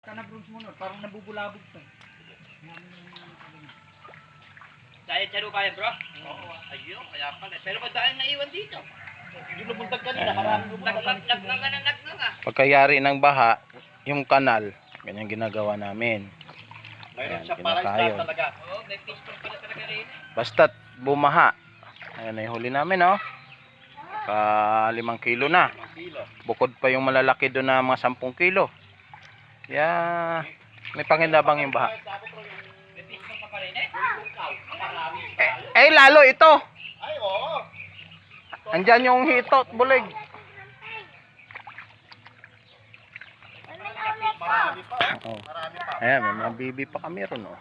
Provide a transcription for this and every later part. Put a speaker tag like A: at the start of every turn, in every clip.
A: Kanabros mo na, parang nabubulabog pa.
B: Dahil sa lupa yan, bro? Oo. Ayun, kaya pala. Pero ba't dahil naiwan dito? Yung lumuntag kanina, maraming lumuntag. Nag.
C: Pagkayari ng baha, yung kanal, ganyan ginagawa namin.
B: Mayroon
C: Ayan,
B: siya para
C: kinakayod.
B: isda talaga. Oo, may fish pond pala talaga rin.
C: Basta't bumaha. Ayan na yung huli namin, oh. 5 kilo na.
B: 5 kilo.
C: Bukod pa yung malalaki doon na mga 10 kilo. Yeah. May pangindabang yung baha.
B: May fish pond pa rin eh.
C: Lalo ito.
B: Ay, oo.
C: Andyan yung hitot, bulig.
B: Marami pa.
C: Oh.
B: Marami pa.
C: Ayan, may mga bibi pa kami ron, oh.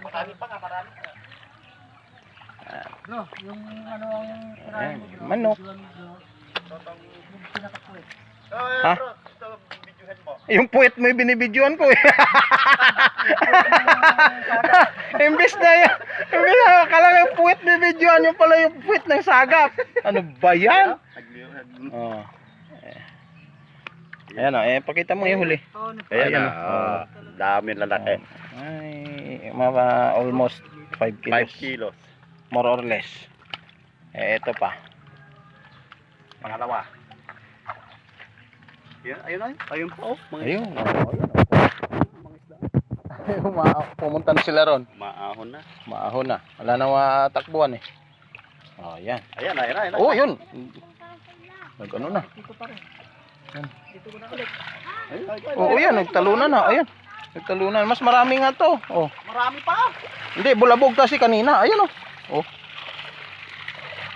B: Marami pa nga, marami pa.
A: Bro, yung ano ang
C: Ayan, manok. Ha?
B: Bro, ito videohan mo.
C: Yung puwet mo yung binibidyoan ko, eh. Imbis na yan. Imbis na, akala yung puwet binibidyoan, yung pala yung puwet ng sagap. Ano ba yan? Oh. Ayan, pakita mo yung huli.
B: Ayan
C: Ayan,
B: na. Dami lalaki.
C: Ay, mga almost 5 kilos.
B: 5 kilos.
C: More or less. Ito pa.
B: Pangalawa. Ayun po.
C: Ayun. Pumunta na sila ron.
B: Maahon na.
C: Maahon na. Wala na matakbuhan, eh. Oh, yan.
B: Ayan.
C: Oh, yun. Nag-ano na.
A: Dito pa rin.
C: Yan.
A: Dito ko na ulit.
C: Oo, yan. Nagtalunan na. Ayan. Nagtalunan. Mas marami nga to. Oh.
B: Marami pa.
C: Hindi, bulabog kasi kanina. Ayun, oh. Oh.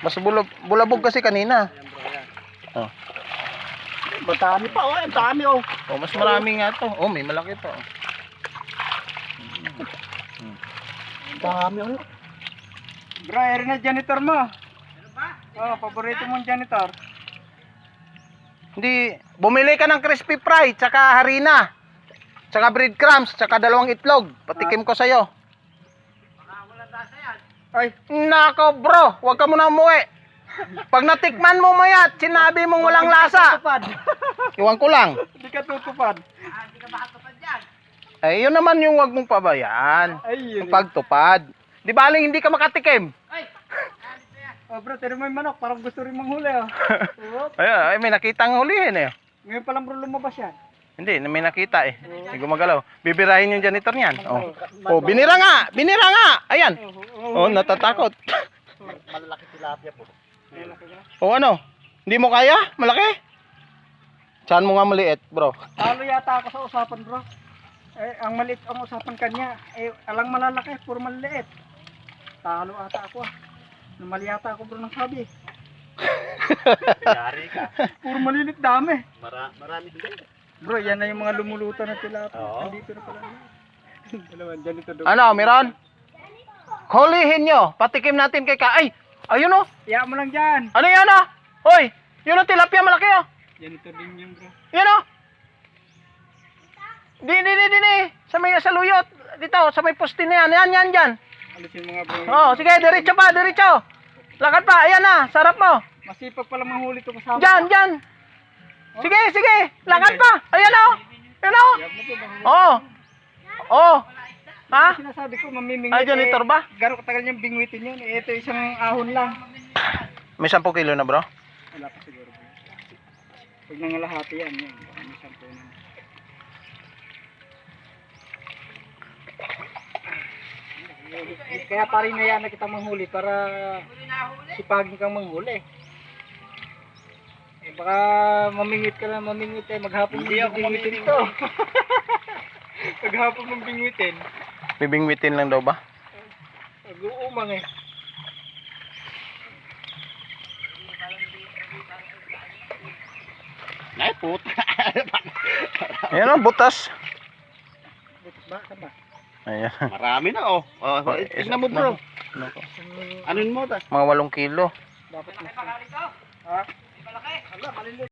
C: Mas bulabog kasi kanina. Oh.
B: Madami pa. Oh, ang dami oh.
C: Oh, mas marami nga to. Oh, may malaki to.
B: Dami oh.
A: Bro, eri na janitor mo. Ano ba? Oh, paborito mong janitor.
C: Hindi, bumili ka ng crispy fry, tsaka harina, tsaka breadcrumbs, tsaka 2 itlog. Patikim ko sa'yo.
A: Ay,
C: Nako bro, huwag ka muna umuwi. Pag natikman mo mayat, sinabi mong walang lasa.
A: tutupad.
C: Iwan ko lang.
A: Hindi ka tutupad.
C: Eh, yun naman yung huwag mong pabayaan.
A: Ay, yun.
C: Yung pagtupad. Di baling hindi ka makatikim.
A: Oh, bro, tira mo yung manok. Parang gusto rin manghuli, oh. Oh,
C: Ay, may nakitang hulihin, eh.
A: ngayon pa lang bro lumabas yan.
C: Hindi, may nakita, eh. Hindi gumagalaw. Bibirahin yung janitor niyan. Oh, binira nga. Binira nga. Ayan. Oh, natatakot.
B: Malalaki tilapia po.
C: O ano? Hindi mo kaya? Malaki? Saan mo nga maliit, bro?
A: Talo yata ako sa usapan, bro. Eh, ang maliit ang usapan kanya. Eh, alang malalaki, puro maliit. Talo ata ako, ah. Namali yata ako, bro, ng sabi.
B: Yari ka.
A: Puro malilit dami.
B: Marami din.
A: Bro, yan na yung mga lumulutan na tilapia.
B: Oo.
A: Andito na pala. Dalawa, dyan ito doon.
C: Ano, Miron? Hulihin nyo. Patikim natin kay Ka. Ay! Ayun, oh.
A: Iyak mo lang dyan.
C: Ano yan, oh? Hoy! Yun ang tilapia malaki, oh.
A: Yan ito din yung bro.
C: Yan, oh. Di. Sa may saluyot. Dito, sa may poste na yan. Yan, dyan.
A: Alisin mga bro.
C: Oh, sige, diretso pa, diretso. Lakad pa. Ayan na, sarap mo.
A: Masipag pala manghuli ito kasama.
C: Dyan. Sige. Lakad pa. Ayan, oh. Ayan, oh.
A: Iyak mo to, manghuli.
C: Oh. Oh. Ha?
A: Sinasabi ko, mamimingwit.
C: Ay, janitor ba?
A: Garo katagal niyang bingwitin yun. Eh, ito isang ahon lang.
C: May 10 kilo na, bro.
A: Wala pa siguro, bro. Pag nangalahati yan, yan. Baka may 10 na. Kaya pa rin na yan na kita manghuli para sipagin kang manghuli. Eh, baka mamingwit ka lang, eh, maghapon
B: Hindi ako
A: bingwitin to. Maghapon mong bingwitin.
C: Bibingwitin lang daw ba?
A: Mag-uumang eh.
B: Ay, puta.
C: Ayan, oh, butas.
A: Butas ba? Saan ba?
C: Ayan.
B: Marami na oh. Tignan mo bro. Anuin mo ta?
C: Mga 8 kilo.
A: Dapat na. Ha? Malaki. Malaki.